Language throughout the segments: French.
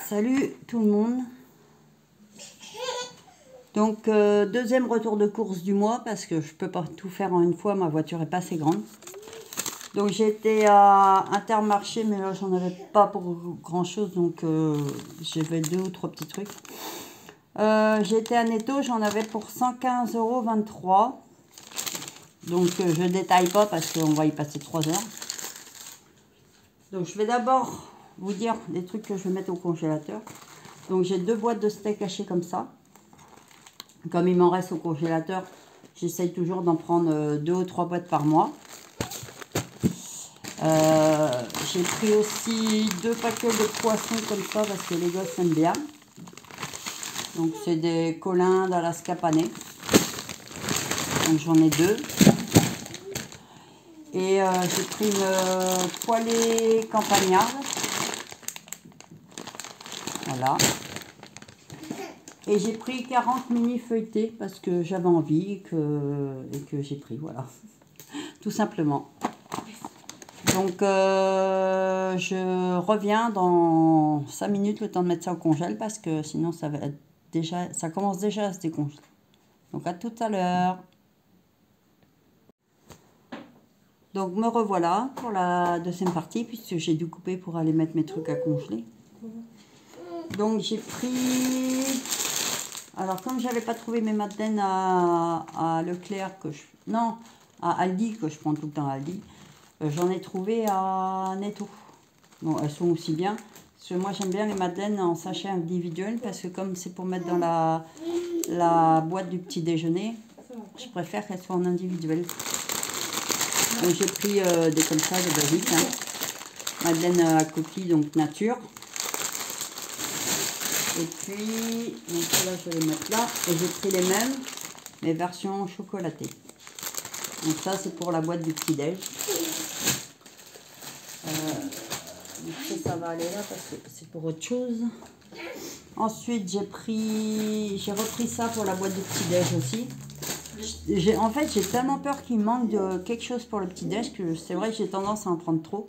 Salut tout le monde. Donc, deuxième retour de course du mois parce que je peux pas tout faire en une fois, ma voiture est pas assez grande. Donc, j'ai été à Intermarché, mais là, j'en avais pas pour grand chose, donc j'ai fait 2 ou 3 petits trucs. J'ai été à Netto, j'en avais pour 115,23 €. Donc, je détaille pas parce qu'on va y passer 3 heures. Donc, je vais d'abord vous dire les trucs que je vais mettre au congélateur. Donc, j'ai 2 boîtes de steak haché comme ça. Comme il m'en reste au congélateur, j'essaye toujours d'en prendre 2 ou 3 boîtes par mois. J'ai pris aussi 2 paquets de poissons comme ça parce que les gosses aiment bien. Donc, c'est des colins d'Alaska panés. Donc, j'en ai 2. Et j'ai pris une poêlée campagnarde. Voilà. Et j'ai pris 40 mini feuilletés parce que j'avais envie et que j'ai pris, voilà. Tout simplement. Donc, je reviens dans 5 minutes, le temps de mettre ça au congèle parce que sinon, ça va être déjà, ça commence déjà à se décongeler. Donc, à tout à l'heure. Donc, me revoilà pour la deuxième partie puisque j'ai dû couper pour aller mettre mes trucs à congeler. Donc, j'ai pris... Alors, comme j'avais pas trouvé mes madeleines à Leclerc, non, à Aldi, que je prends tout le temps à Aldi, j'en ai trouvé à Netto. Bon, elles sont aussi bien. Parce que moi, j'aime bien les madeleines en sachet individuel parce que comme c'est pour mettre dans la boîte du petit déjeuner, je préfère qu'elles soient en individuel. Donc, j'ai pris des comme ça, des basiques. Hein. Madeleine à coquille, donc nature. Et puis, donc là, je vais les mettre là. Et j'ai pris les mêmes, mais version chocolatée. Donc ça, c'est pour la boîte du petit-déj. Ça va aller là parce que c'est pour autre chose. Ensuite, j'ai repris ça pour la boîte du petit-déj aussi. En fait, j'ai tellement peur qu'il manque de quelque chose pour le petit-déj que c'est vrai que j'ai tendance à en prendre trop.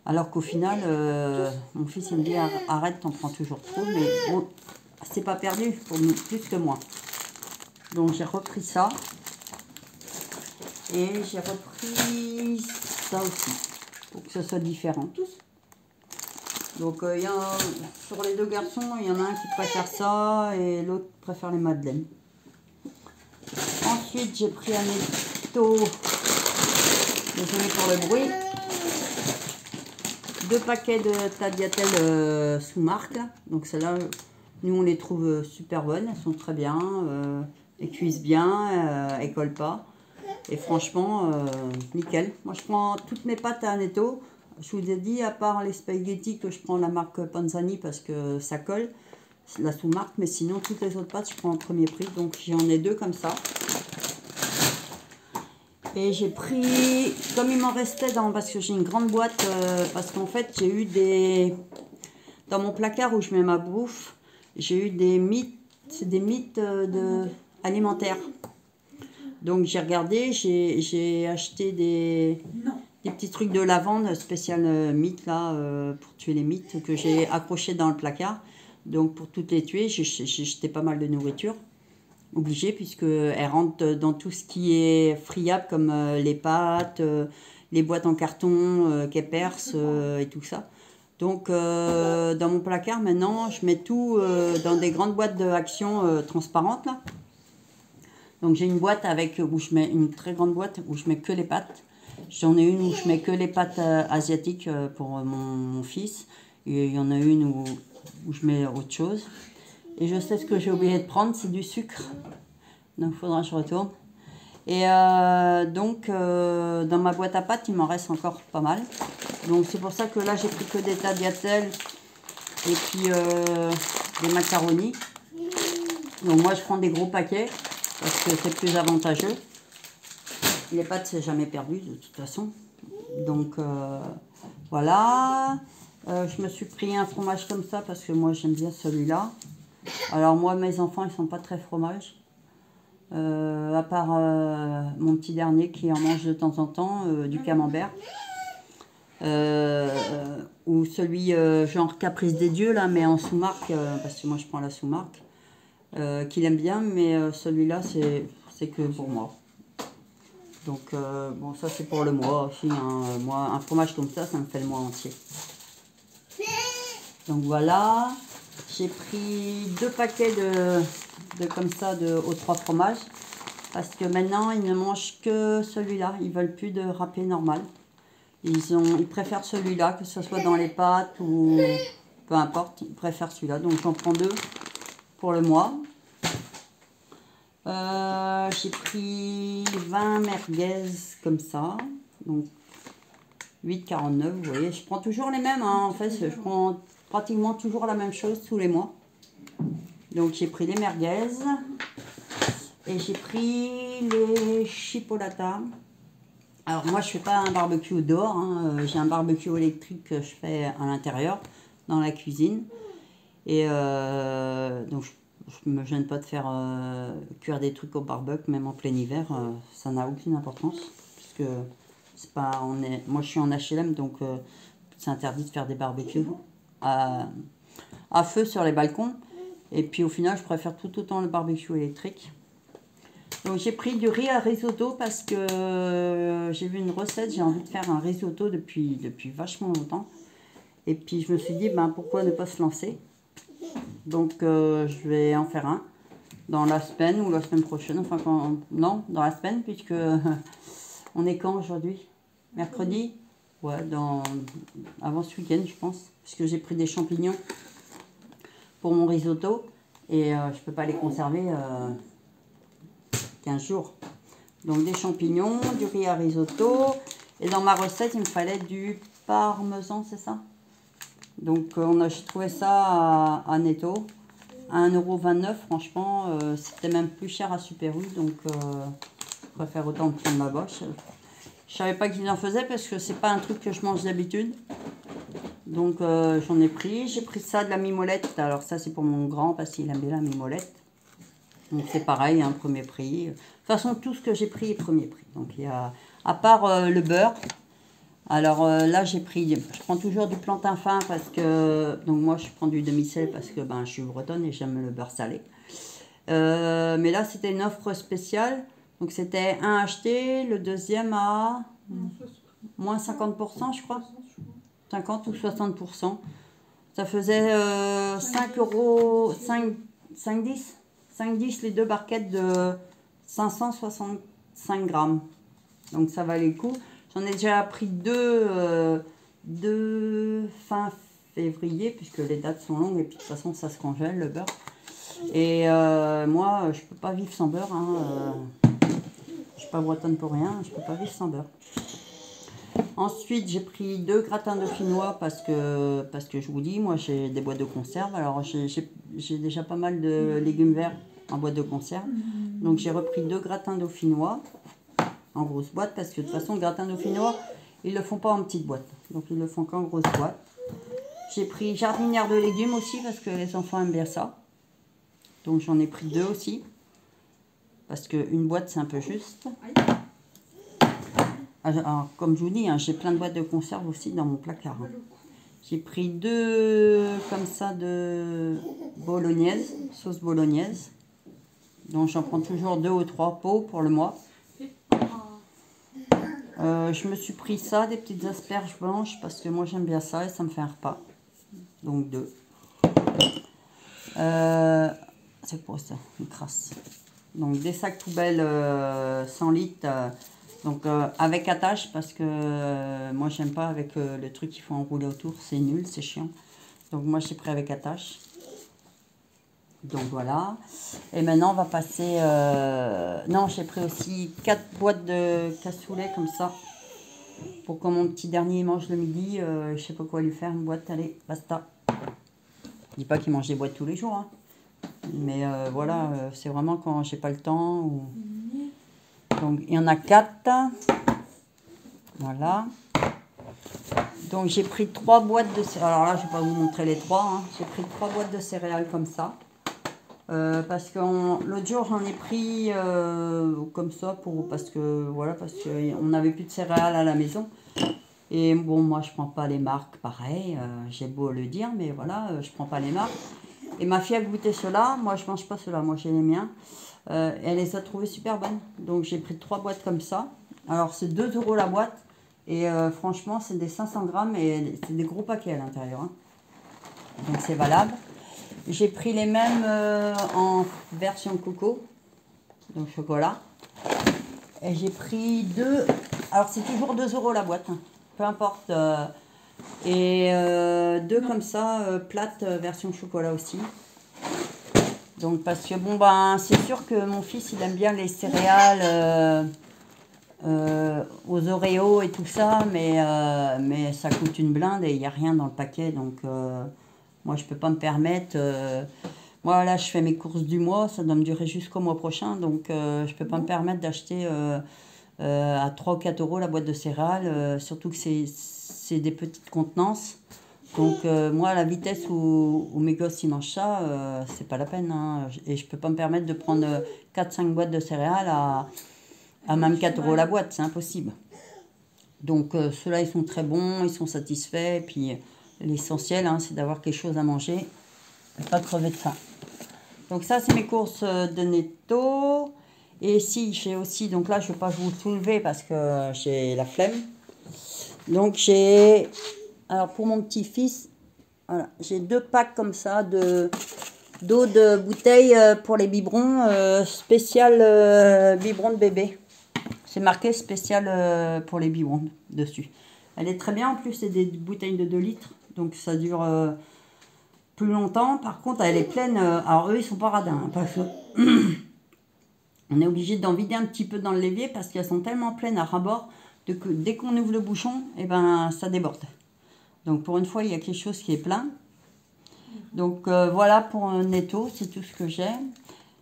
Alors qu'au final, mon fils il me dit arrête, t'en prends toujours trop. Mais bon, c'est pas perdu pour nous, plus que moi. Donc j'ai repris ça. Et j'ai repris ça aussi. Pour que ce soit différent tous. Donc sur les 2 garçons, il y en a un qui préfère ça et l'autre préfère les madeleines. Ensuite, j'ai pris un Netto. Désolé pour le bruit. 2 paquets de tagliatelles sous marque. Là. Donc celles-là, nous on les trouve super bonnes. Elles sont très bien. Elles cuisent bien. Elles collent pas. Et franchement, nickel. Moi je prends toutes mes pâtes à Netto. Je vous ai dit, à part les spaghettis que je prends la marque Panzani parce que ça colle. La sous-marque. Mais sinon, toutes les autres pâtes, je prends en premier prix. Donc j'en ai 2 comme ça. Et j'ai pris, comme il m'en restait parce que j'ai une grande boîte, parce qu'en fait j'ai eu dans mon placard où je mets ma bouffe, j'ai eu des mythes alimentaires. Donc j'ai regardé, j'ai acheté des petits trucs de lavande spécial mythes là, pour tuer les mythes que j'ai accrochés dans le placard. Donc pour toutes les tuer, j'ai jeté pas mal de nourriture. Obligée puisqu'elle rentre dans tout ce qui est friable comme les pâtes, les boîtes en carton qu'elle perce et tout ça. Donc dans mon placard maintenant je mets tout dans des grandes boîtes de Action transparentes là. Donc j'ai une boîte où je mets une très grande boîte où je mets que les pâtes. J'en ai une où je mets que les pâtes asiatiques pour mon fils. Et il y en a une où je mets autre chose. Et je sais ce que j'ai oublié de prendre, c'est du sucre. Donc, il faudra que je retourne. Et dans ma boîte à pâtes, il m'en reste encore pas mal. Donc, c'est pour ça que là, j'ai pris que des tagliatelles et puis des macaronis. Donc, moi, je prends des gros paquets parce que c'est plus avantageux. Les pâtes, c'est jamais perdu de toute façon. Donc, voilà. Je me suis pris un fromage comme ça parce que moi, j'aime bien celui-là. Alors moi, mes enfants, ils sont pas très fromage. À part mon petit dernier qui en mange de temps en temps, du camembert. ou celui genre Caprice des Dieux, là, mais en sous-marque, parce que moi je prends la sous-marque, qu'il aime bien, mais celui-là, c'est que pour moi. Donc, bon, ça c'est pour le mois aussi, hein. Moi, un fromage comme ça me fait le mois entier. Donc voilà, j'ai pris 2 paquets comme ça aux 3 fromages. Parce que maintenant, ils ne mangent que celui-là. Ils veulent plus de râpé normal. Ils préfèrent celui-là, que ce soit dans les pâtes ou peu importe. Ils préfèrent celui-là. Donc j'en prends 2 pour le mois. J'ai pris 20 merguez comme ça. Donc 8,49, vous voyez. Je prends toujours les mêmes, hein. En fait, je prends pratiquement toujours la même chose tous les mois. Donc j'ai pris les merguez. Et j'ai pris les chipolatas. Alors moi je fais pas un barbecue dehors, hein. J'ai un barbecue électrique que je fais à l'intérieur, dans la cuisine. Et donc je me gêne pas de faire cuire des trucs au barbecue, même en plein hiver, ça n'a aucune importance. Puisque c'est pas, moi je suis en HLM, donc c'est interdit de faire des barbecues à feu sur les balcons. Et puis au final je préfère tout autant le barbecue électrique. Donc j'ai pris du riz à risotto parce que j'ai vu une recette, j'ai envie de faire un risotto depuis vachement longtemps. Et puis je me suis dit, ben, pourquoi ne pas se lancer? Donc je vais en faire un dans la semaine ou la semaine prochaine. Enfin, non, dans la semaine, puisque on est quand aujourd'hui? Mercredi? Ouais, avant ce week-end, je pense. Parce que j'ai pris des champignons pour mon risotto. Et je peux pas les conserver 15 jours. Donc des champignons, du riz à risotto. Et dans ma recette, il me fallait du parmesan, c'est ça? Donc j'ai trouvé ça à Netto. À 1,29 €, franchement, c'était même plus cher à Super U. Donc je préfère autant prendre ma boche. Je savais pas qu'ils en faisaient parce que c'est pas un truc que je mange d'habitude. Donc j'en ai pris. J'ai pris ça de la mimolette. Alors ça c'est pour mon grand parce qu'il aime bien la mimolette. Donc c'est pareil, hein, premier prix. De toute façon, tout ce que j'ai pris est premier prix. Donc il y a, à part le beurre. Alors là, je prends toujours du plantain fin parce que, donc moi je prends du demi-sel parce que ben, je suis bretonne et j'aime le beurre salé. Mais là, c'était une offre spéciale. Donc c'était un acheté, le deuxième à moins 50%, je crois. 50 ou 60%. Ça faisait 5 €, 5,10 5,10 les 2 barquettes de 565 grammes. Donc ça valait le coup. J'en ai déjà pris 2 fin février, puisque les dates sont longues et puis de toute façon ça se congèle le beurre. Et moi je peux pas vivre sans beurre, hein. Je suis pas bretonne pour rien, je peux pas vivre sans beurre. Ensuite, j'ai pris 2 gratins dauphinois parce que je vous dis, moi j'ai des boîtes de conserve. Alors j'ai déjà pas mal de légumes verts en boîte de conserve. Donc j'ai repris 2 gratins dauphinois en grosse boîte parce que de toute façon, le gratin dauphinois, ils le font pas en petite boîte. Donc ils le font qu'en grosse boîte. J'ai pris jardinière de légumes aussi parce que les enfants aiment bien ça. Donc j'en ai pris 2 aussi. Parce qu'une boîte c'est un peu juste. Alors, comme je vous dis, hein, j'ai plein de boîtes de conserve aussi dans mon placard. Hein. J'ai pris 2 comme ça de bolognaise, sauce bolognaise. Donc j'en prends toujours 2 ou 3 pots pour le mois. Je me suis pris ça, des petites asperges blanches, parce que moi j'aime bien ça et ça me fait un repas. Donc 2. C'est quoi ça? Une crasse. Donc des sacs poubelles 100 litres. Donc avec attache parce que moi j'aime pas avec le truc qu'il faut enrouler autour, c'est nul, c'est chiant. Donc moi j'ai pris avec attache. Donc voilà. Et maintenant on va passer... Non, j'ai pris aussi 4 boîtes de cassoulet comme ça. Pour que mon petit dernier mange le midi, je sais pas quoi lui faire, une boîte, allez, basta. Je dis pas qu'il mange des boîtes tous les jours. Hein. Mais voilà, c'est vraiment quand j'ai pas le temps. Ou... Donc il y en a 4. Voilà. Donc j'ai pris 3 boîtes de céréales. Alors là, je vais pas vous montrer les 3. Hein. J'ai pris 3 boîtes de céréales comme ça. Parce que l'autre jour j'en ai pris comme ça parce qu'on n'avait plus de céréales à la maison. Et bon, moi, je prends pas les marques, pareil. J'ai beau le dire, mais voilà, je prends pas les marques. Et ma fille a goûté cela. Moi, je mange pas cela. Moi, j'ai les miens. Elle les a trouvées super bonnes. Donc, j'ai pris 3 boîtes comme ça. Alors, c'est 2 € la boîte. Et franchement, c'est des 500 grammes et c'est des gros paquets à l'intérieur. Hein. Donc, c'est valable. J'ai pris les mêmes en version coco. Donc, chocolat. Et j'ai pris 2. Alors, c'est toujours 2 € la boîte. Hein. Peu importe. Et 2 comme ça, plates, version chocolat aussi. Donc, parce que bon, ben, c'est sûr que mon fils, il aime bien les céréales aux Oreos et tout ça, mais ça coûte une blinde et il n'y a rien dans le paquet. Donc, moi, je peux pas me permettre. Moi, là, je fais mes courses du mois, ça doit me durer jusqu'au mois prochain. Donc, je peux pas me permettre d'acheter à 3 ou 4 € la boîte de céréales, surtout que c'est des petites contenances. Donc, moi, à la vitesse où mes gosses ils mangent ça, c'est pas la peine. Hein. Et je peux pas me permettre de prendre 4-5 boîtes de céréales à même 4 € la boîte, c'est impossible. Donc, ceux-là, ils sont très bons, ils sont satisfaits. Et puis, l'essentiel, hein, c'est d'avoir quelque chose à manger et pas crever de faim. Donc, ça, c'est mes courses de netto. Et si, j'ai aussi, donc là, je ne vais pas vous soulever parce que j'ai la flemme. Donc, j'ai, alors pour mon petit-fils, voilà, j'ai 2 packs comme ça d'eau de bouteille pour les biberons, spécial biberon de bébé. C'est marqué spécial pour les biberons dessus. Elle est très bien, en plus, c'est des bouteilles de 2 litres, donc ça dure plus longtemps. Par contre, elle est pleine, alors eux, ils sont pas radins, hein, parce que on est obligé d'en vider un petit peu dans le l'évier parce qu'elles sont tellement pleines à ras-bord que dès qu'on ouvre le bouchon, et ben, ça déborde. Donc pour une fois, il y a quelque chose qui est plein. Donc voilà pour Netto, c'est tout ce que j'ai.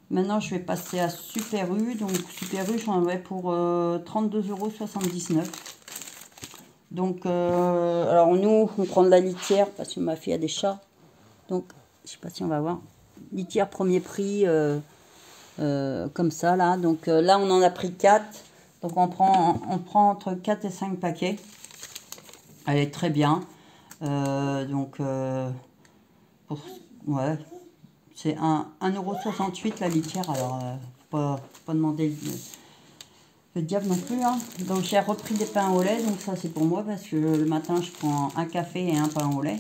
Maintenant, je vais passer à Super U. Donc Super U, j'en avais pour 32,79 €. Donc, alors nous, on prend de la litière parce que ma fille a des chats. Donc, je sais pas si on va voir. Litière premier prix. Comme ça là, donc là on en a pris 4, donc on prend entre 4 et 5 paquets. Elle est très bien, donc ouais, c'est 1,68 € la litière, alors pas demander le diable non plus. Hein. Donc j'ai repris des pains au lait, donc ça c'est pour moi parce que le matin je prends un café et un pain au lait.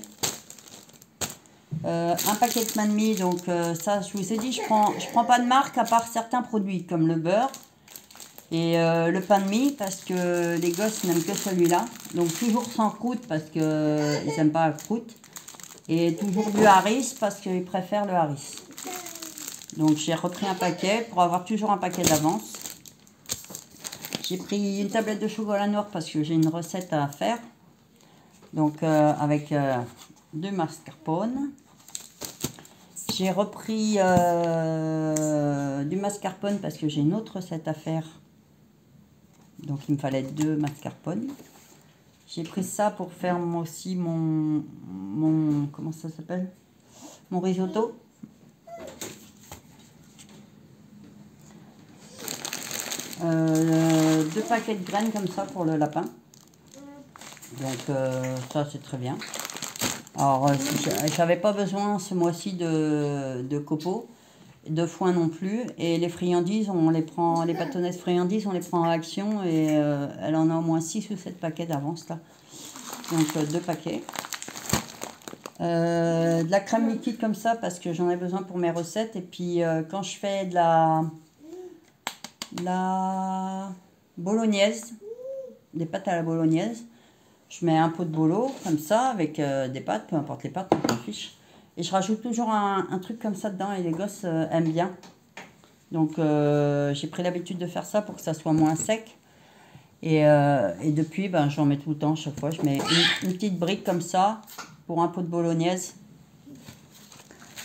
Un paquet de pain de mie, donc ça je vous ai dit, je prends pas de marque à part certains produits comme le beurre et le pain de mie parce que les gosses n'aiment que celui-là, donc toujours sans croûte parce qu'ils n'aiment pas la croûte, et toujours du Harris parce qu'ils préfèrent le Harris. Donc j'ai repris un paquet pour avoir toujours un paquet d'avance. J'ai pris une tablette de chocolat noir parce que j'ai une recette à faire, donc avec 2 mascarpone. J'ai repris du mascarpone parce que j'ai une autre recette à faire. Donc il me fallait 2 mascarpone. J'ai pris ça pour faire aussi mon comment ça s'appelle? Mon risotto. Deux paquets de graines comme ça pour le lapin. Donc ça c'est très bien. Alors, j'avais pas besoin ce mois-ci de copeaux, de foin non plus. Et les friandises, on les prend, les bâtonnets friandises, on les prend à Action. Et elle en a au moins 6 ou 7 paquets d'avance là. Donc 2 paquets. De la crème liquide comme ça parce que j'en ai besoin pour mes recettes. Et puis quand je fais de la bolognaise, des pâtes à la bolognaise, je mets un pot de bolo, comme ça, avec des pâtes, peu importe les pâtes, on s'en fiche. Et je rajoute toujours un truc comme ça dedans et les gosses aiment bien. Donc j'ai pris l'habitude de faire ça pour que ça soit moins sec. Et depuis, ben, j'en mets tout le temps, chaque fois. Je mets une petite brique comme ça pour un pot de bolognaise.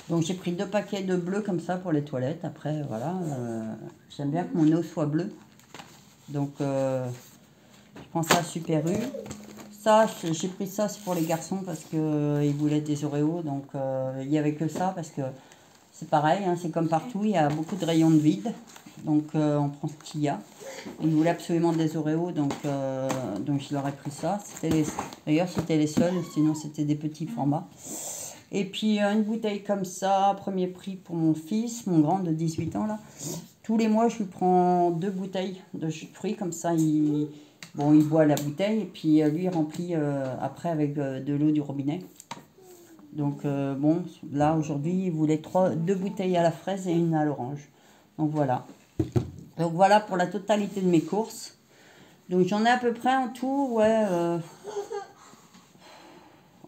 Donc j'ai pris 2 paquets de bleu comme ça pour les toilettes. Après, voilà, j'aime bien que mon eau soit bleue. Donc je prends ça à Super U. Ça, j'ai pris ça, c'est pour les garçons parce qu'ils voulaient des Oreos, donc il n'y avait que ça parce que C'est pareil, hein, c'est comme partout, il y a beaucoup de rayons de vide. Donc on prend ce qu'il y a. Ils voulaient absolument des Oreos, donc je leur ai pris ça. D'ailleurs c'était les seuls, sinon c'était des petits formats. Et puis une bouteille comme ça, premier prix pour mon fils, mon grand de 18 ans là. Tous les mois je lui prends 2 bouteilles de jus de fruits, comme ça il boit la bouteille et puis lui il remplit après avec de l'eau du robinet. Donc bon, là aujourd'hui il voulait 2 bouteilles à la fraise et une à l'orange. Donc voilà. Donc voilà pour la totalité de mes courses. Donc j'en ai à peu près en tout, ouais,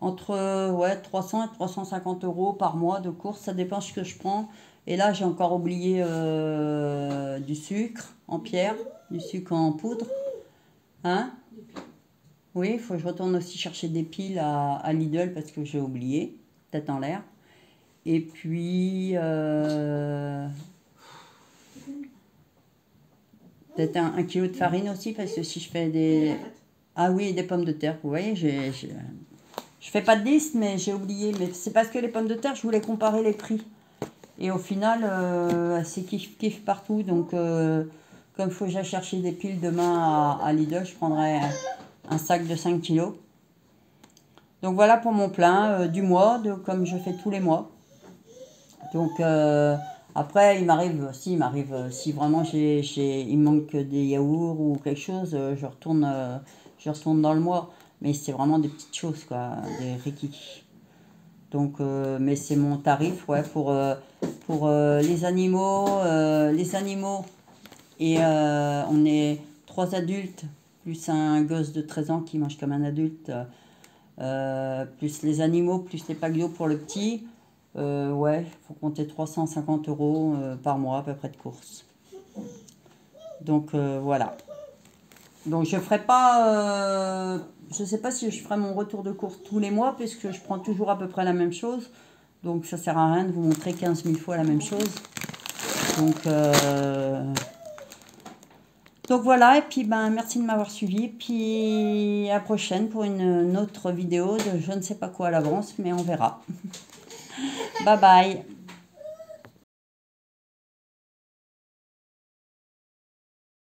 entre 300 et 350 € par mois de courses. Ça dépend ce que je prends. Et là j'ai encore oublié du sucre en pierre, du sucre en poudre. Hein? Oui, il faut que je retourne aussi chercher des piles à Lidl parce que j'ai oublié, tête en l'air. Et puis peut-être 1 kilo de farine aussi, parce que si je fais des... Ah oui, des pommes de terre. Vous voyez, je fais pas de liste, mais j'ai oublié. Mais c'est parce que les pommes de terre, je voulais comparer les prix. Et au final, c'est kiff partout. Donc, comme il faut que j'aille chercher des piles demain à Lidl, je prendrai un sac de 5 kilos. Donc voilà pour mon plein du mois, comme je fais tous les mois. Donc après, il m'arrive, si vraiment il manque des yaourts ou quelque chose, je retourne dans le mois. Mais c'est vraiment des petites choses, quoi, des rikiki. Donc, mais c'est mon tarif, ouais, pour les animaux. Et on est 3 adultes, plus un gosse de 13 ans qui mange comme un adulte, plus les animaux, plus les packs d'eau pour le petit. Ouais, il faut compter 350 € par mois à peu près de courses. Donc voilà. Donc je ferai pas, je sais pas si je ferai mon retour de course tous les mois puisque je prends toujours à peu près la même chose. Donc ça sert à rien de vous montrer 15 000 fois la même chose. Donc voilà, et puis merci de m'avoir suivi. Puis à la prochaine pour une autre vidéo de je ne sais pas quoi à l'avance, mais on verra. Bye bye.